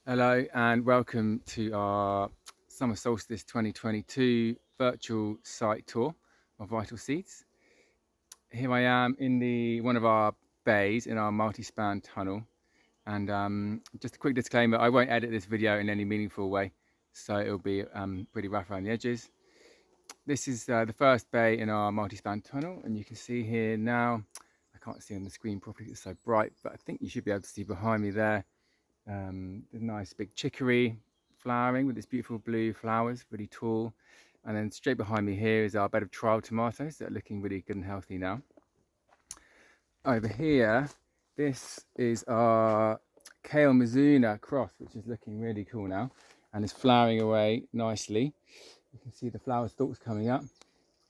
Hello and welcome to our Summer Solstice 2022 virtual site tour of Vital Seeds. Here I am in one of our bays in our multi-span tunnel, and just a quick disclaimer, I won't edit this video in any meaningful way, so it'll be pretty rough around the edges. This is the first bay in our multi-span tunnel, and you can see here now, I can't see on the screen properly, it's so bright, but I think you should be able to see behind me there the nice big chicory flowering with its beautiful blue flowers, really tall. And then straight behind me here is our bed of trial tomatoes that are looking really good and healthy now. Over here, this is our kale mizuna cross, which is looking really cool now and is flowering away nicely. You can see the flower stalks coming up,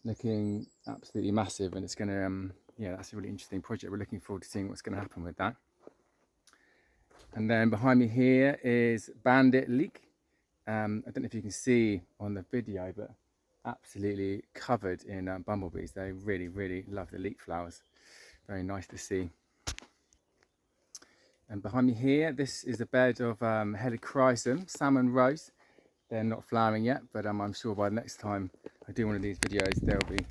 looking absolutely massive, and it's going to, yeah, that's a really interesting project. We're looking forward to seeing what's going to happen with that. And then behind me here is bandit leek. I don't know if you can see on the video, but absolutely covered in bumblebees. They really, really love the leek flowers. Very nice to see. And behind me here, this is a bed of helichrysum, salmon rose. They're not flowering yet, but I'm sure by the next time I do one of these videos, they'll be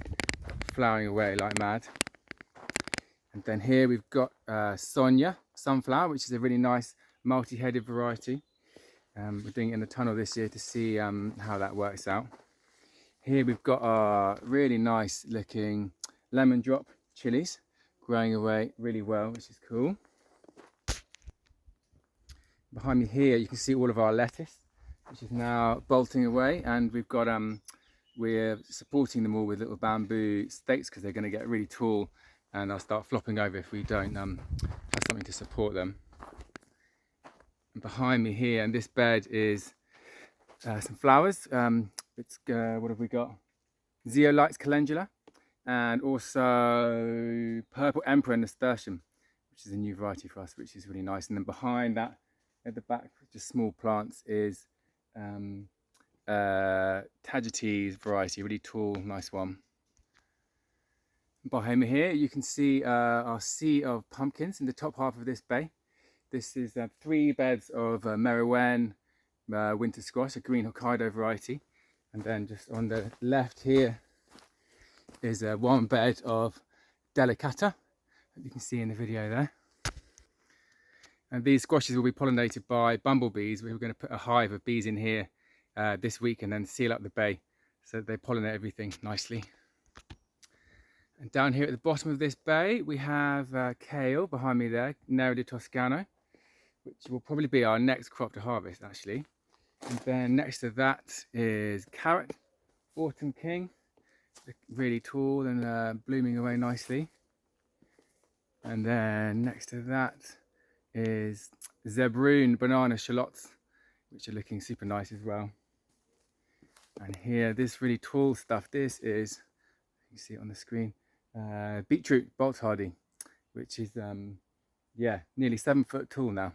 flowering away like mad. And then here we've got Sonia sunflower, which is a really nice multi-headed variety. We're doing it in the tunnel this year to see how that works out. Here we've got our really nice looking lemon drop chilies growing away really well, which is cool. Behind me here you can see all of our lettuce, which is now bolting away, and we've got we're supporting them all with little bamboo stakes because they're going to get really tall and they'll start flopping over if we don't have something to support them. And behind me here in this bed is some flowers. What have we got? Zeolites calendula, and also purple emperor nasturtium, which is a new variety for us, which is really nice. And then behind that, at the back, just small plants, is Tagetes variety, really tall, nice one. Behind me here, you can see our sea of pumpkins in the top half of this bay. This is 3 beds of Merowen winter squash, a green Hokkaido variety. And then just on the left here is 1 bed of Delicata, that you can see in the video there. And these squashes will be pollinated by bumblebees. We're going to put a hive of bees in here this week and then seal up the bay so that they pollinate everything nicely. And down here at the bottom of this bay, we have kale behind me there, Nero di Toscano, which will probably be our next crop to harvest actually. And then next to that is carrot, Autumn King, really tall and blooming away nicely. And then next to that is Zebrune banana shallots, which are looking super nice as well. And here, this really tall stuff, this is, you can see it on the screen, beetroot bolt hardy, which is yeah, nearly 7 foot tall now.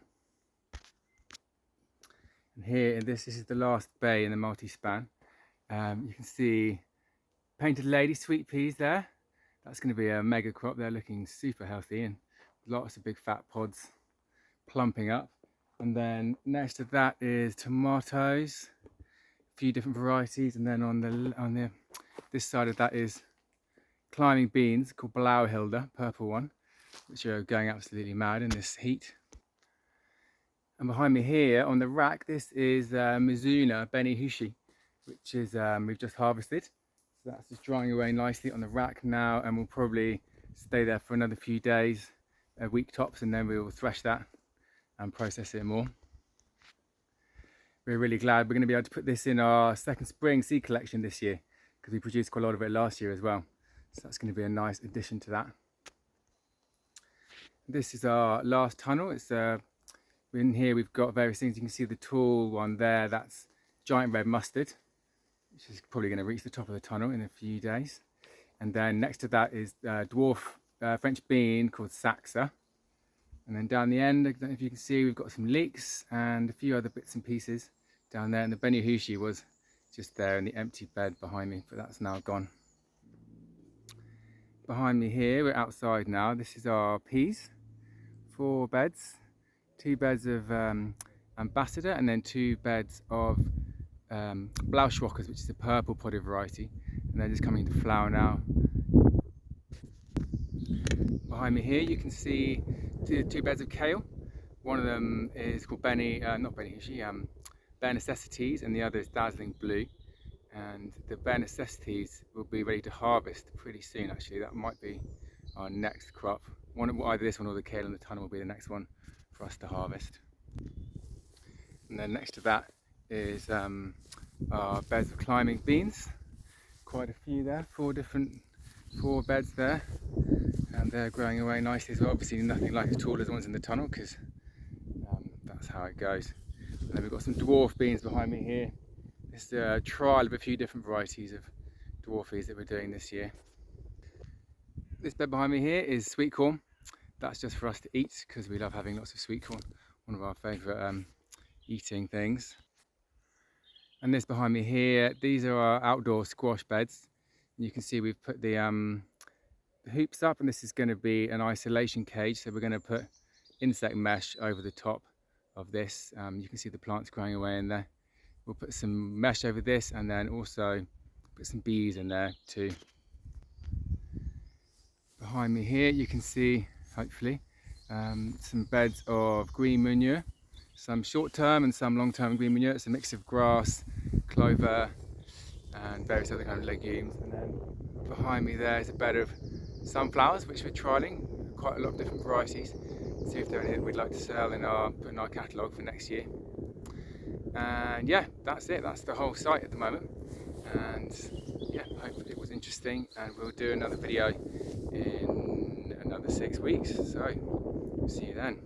And here, this is the last bay in the multi-span. You can see painted lady sweet peas there. That's going to be a mega crop. They're looking super healthy and lots of big fat pods plumping up. And then next to that is tomatoes, a few different varieties. And then on this side of that is climbing beans called Blauhilde, purple one, which are going absolutely mad in this heat. And behind me here on the rack, this is Mizuna Benihushi, which is we've just harvested. So that's just drying away nicely on the rack now, and we'll probably stay there for another few days, a week tops, and then we will thresh that and process it more. We're really glad we're going to be able to put this in our second spring seed collection this year, because we produced quite a lot of it last year as well. So that's going to be a nice addition to that. This is our last tunnel. It's in here we've got various things. You can see the tall one there, that's giant red mustard, which is probably going to reach the top of the tunnel in a few days. And then next to that is dwarf French bean called Saxa. And then down the end, I don't know if you can see, we've got some leeks and a few other bits and pieces down there. And the Benihushi was just there in the empty bed behind me, but that's now gone. Behind me here, we're outside now. This is our peas, 4 beds, 2 beds of Ambassador, and then 2 beds of Blauschwackers, which is a purple potted variety, and they're just coming to flower now. Behind me here you can see 2 beds of kale. One of them is called Bare Necessities, and the other is Dazzling Blue. And the Bare Necessities will be ready to harvest pretty soon actually. That might be our next crop. Either this one or the kale in the tunnel will be the next one for us to harvest. And then next to that is our beds of climbing beans. Quite a few there, 4 beds there, and they're growing away nicely as well. Obviously nothing like as tall as the ones in the tunnel, because that's how it goes. And then we've got some dwarf beans behind me here. It's a trial of a few different varieties of dwarfies that we're doing this year. This bed behind me here is sweet corn. That's just for us to eat because we love having lots of sweet corn, one of our favourite eating things. And this behind me here, these are our outdoor squash beds. You can see we've put the hoops up, and this is going to be an isolation cage, so we're going to put insect mesh over the top of this. You can see the plants growing away in there. We'll put some mesh over this, and then also put some bees in there too. Behind me here you can see, hopefully, some beds of green manure, some short-term and some long-term green manure. It's a mix of grass, clover and various other kind of legumes. And then behind me there is a bed of sunflowers, which we're trialling, quite a lot of different varieties, see if there are any that we'd like to sell put in our catalogue for next year. And yeah, that's it, that's the whole site at the moment. And yeah, hopefully it was interesting, and we'll do another video in another 6 weeks, so see you then.